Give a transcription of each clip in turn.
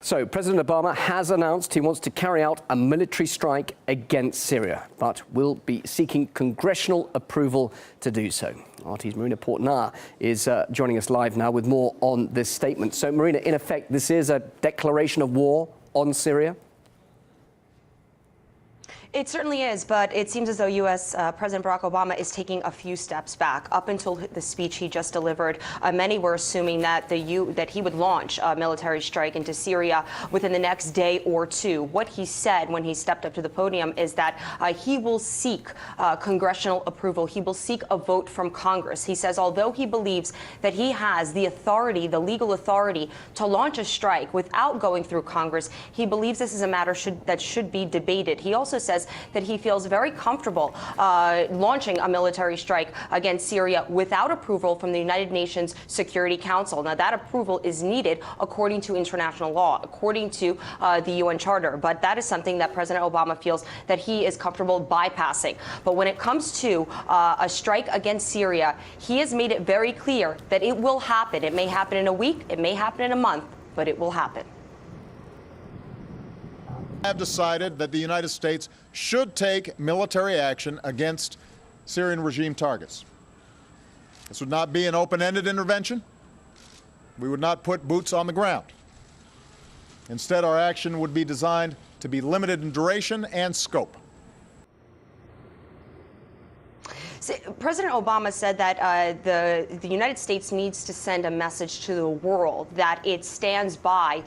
So President Obama has announced he wants to carry out a military strike against Syria, but will be seeking congressional approval to do so. RT's Marina Portnar is joining us live now with more on this statement. So Marina, in effect, this is a declaration of war on Syria? It certainly is, but it seems as though U.S. President Barack Obama is taking a few steps back. Up until the speech he just delivered, many were assuming that that he would launch a military strike into Syria within the next day or two. What he said when he stepped up to the podium is that he will seek congressional approval. He will seek a vote from Congress. He says although he believes that he has the authority, the legal authority, to launch a strike without going through Congress, he believes this is a matter that should be debated. He also says that he feels very comfortable launching a military strike against Syria without approval from the United Nations Security Council. Now, that approval is needed according to international law, according to the UN Charter. But that is something that President Obama feels that he is comfortable bypassing. But when it comes to a strike against Syria, he has made it very clear that it will happen. It may happen in a week, it may happen in a month, but it will happen. Have decided that the United States should take military action against Syrian regime targets. This would not be an open-ended intervention. We would not put boots on the ground. Instead, our action would be designed to be limited in duration and scope. President Obama said that the United States needs to send a message to the world that it stands by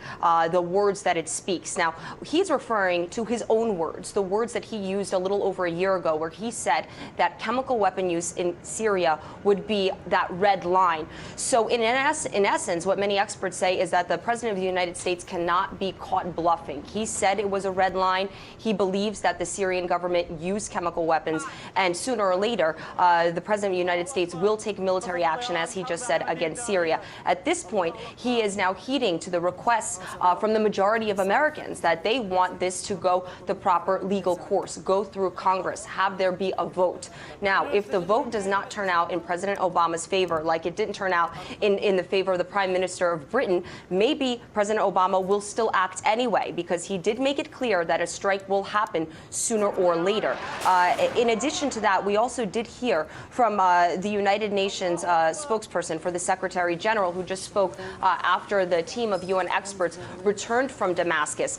the words that it speaks. Now, he's referring to his own words, the words that he used a little over a year ago, where he said that chemical weapon use in Syria would be that red line. So in essence, what many experts say is that the President of the United States cannot be caught bluffing. He said it was a red line. He believes that the Syrian government used chemical weapons, and sooner or later, the President of the United States will take military action, as he just said, against Syria. At this point, he is now heeding to the requests from the majority of Americans that they want this to go the proper legal course, go through Congress, have there be a vote. Now, if the vote does not turn out in President Obama's favor, like it didn't turn out in the favor of the Prime Minister of Britain, maybe President Obama will still act anyway, because he did make it clear that a strike will happen sooner or later. In addition to that, we also did hear from the United Nations spokesperson for the Secretary General, who just spoke after the team of UN experts returned from Damascus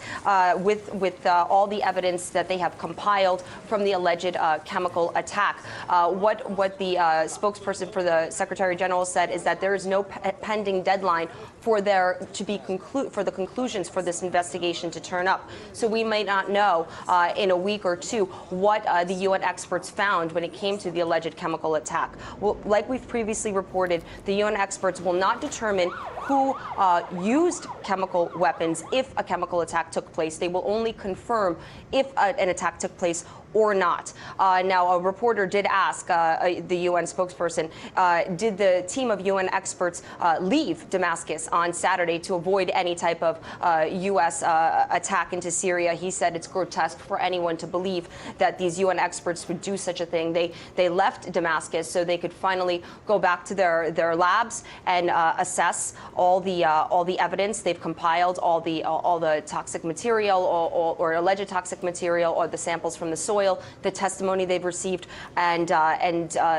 with all the evidence that they have compiled from the alleged chemical attack. What the spokesperson for the Secretary General said is that there is no pending deadline for the conclusions for this investigation to turn up. So we might not know in a week or two what the UN experts found when it came to the alleged chemical attack. Well, like we've previously reported, the UN experts will not determine who used chemical weapons if a chemical attack took place. They will only confirm if an attack took place or not. Now, a reporter did ask the UN spokesperson, did the team of UN experts leave Damascus on Saturday to avoid any type of U.S. attack into Syria? He said it's grotesque for anyone to believe that these UN experts would do such a thing. They left Damascus so they could finally go back to their labs and assess all the evidence they've compiled, all the toxic material or alleged toxic material, or the samples from the soil, the testimony they've received, and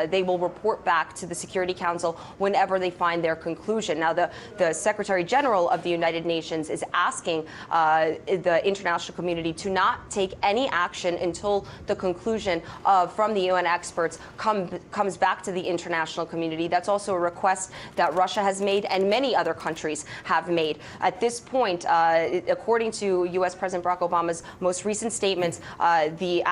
they will report back to the Security Council whenever they find their conclusion. Now, the Secretary General of the United Nations is asking the international community to not take any action until the conclusion from the UN experts comes back to the international community. That's also a request that Russia has made and many other countries have made. At this point, according to U.S. President Barack Obama's most recent statements, the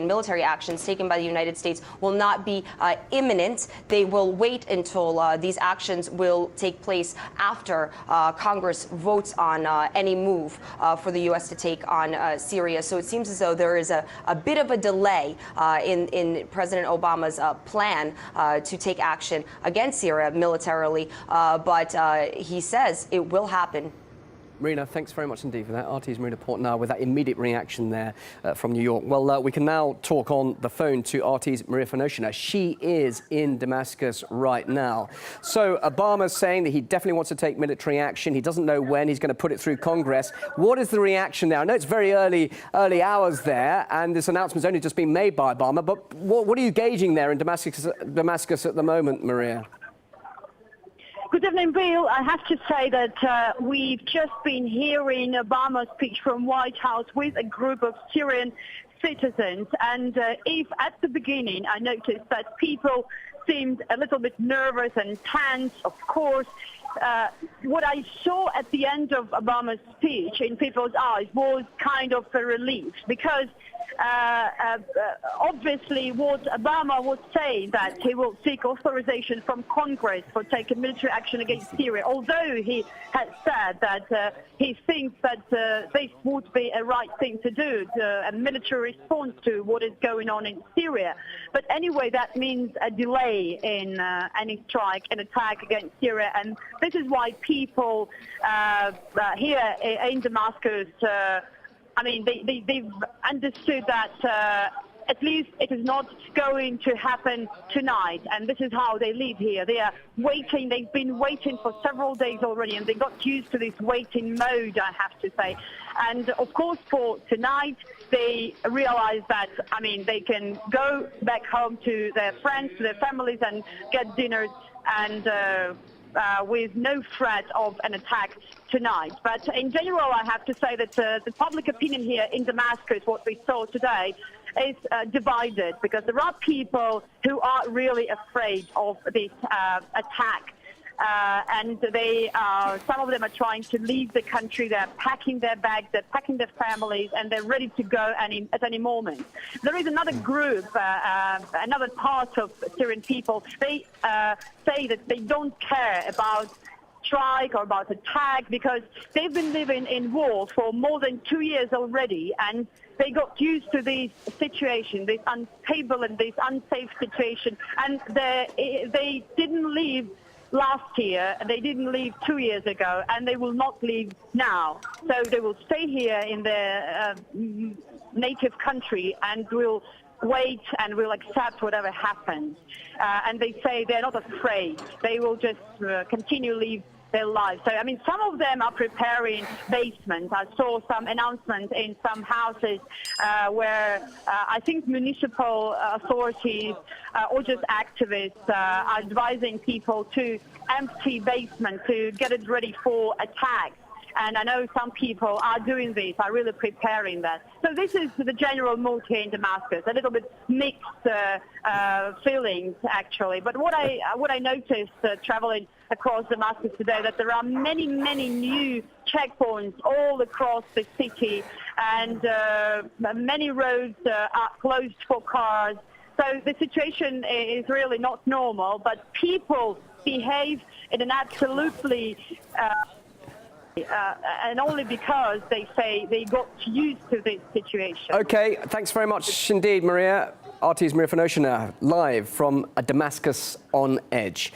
military actions taken by the United States will not be imminent. They will wait until these actions will take place after Congress votes on any move for the U.S. to take on Syria. So it seems as though there is a bit of a delay in President Obama's plan to take action against Syria militarily, but he says it will happen Marina, thanks very much indeed for that. RT's Marina Portnar with that immediate reaction there from New York. Well, we can now talk on the phone to RT's Maria Fanoshina. She is in Damascus right now. So Obama's saying that he definitely wants to take military action. He doesn't know when he's going to put it through Congress. What is the reaction there? I know it's very early hours there, and this announcement's only just been made by Obama, but what are you gauging there in Damascus at the moment, Maria? Good evening, Bill. I have to say that we've just been hearing Obama's speech from White House with a group of Syrian citizens. And if at the beginning I noticed that people seemed a little bit nervous and tense, of course, what I saw at the end of Obama's speech in people's eyes was kind of a relief, because obviously what Obama was saying, that he will seek authorization from Congress for taking military action against Syria, although he had said that he thinks that this would be a right thing to do, a military response to what is going on in Syria. But anyway, that means a delay in any strike, an attack against Syria, and this is why people here in Damascus, I mean, they've understood that at least it is not going to happen tonight, and this is how they live here. They are waiting. They've been waiting for several days already, and they got used to this waiting mode, I have to say. And of course, for tonight, they realize that, I mean, they can go back home to their friends, to their families, and get dinner, and with no threat of an attack tonight. But in general, I have to say that the public opinion here in Damascus, what we saw today, is divided, because there are people who are really afraid of this attack. And some of them are trying to leave the country. They're packing their bags, they're packing their families, and they're ready to go at any moment. There is another group, another part of Syrian people. They say that they don't care about strike or about attack, because they've been living in war for more than 2 years already, and they got used to this situation, this unstable and this unsafe situation, and they didn't leave last year, they didn't leave 2 years ago, and they will not leave now. So they will stay here in their native country and will wait and will accept whatever happens. And they say they're not afraid. They will just continue live their lives. So, I mean, some of them are preparing basements. I saw some announcements in some houses where I think municipal authorities or just activists are advising people to empty basement to get it ready for attacks. And I know some people are doing this, are really preparing that. So this is the general mood here in Damascus, a little bit mixed feelings, actually. But what I noticed traveling across Damascus today, that there are many, many new checkpoints all across the city, and many roads are closed for cars. So the situation is really not normal, but people behave in an absolutely and only because they say they got used to this situation. OK, thanks very much indeed, Maria. RT's Maria Fanoshina, live from Damascus on Edge.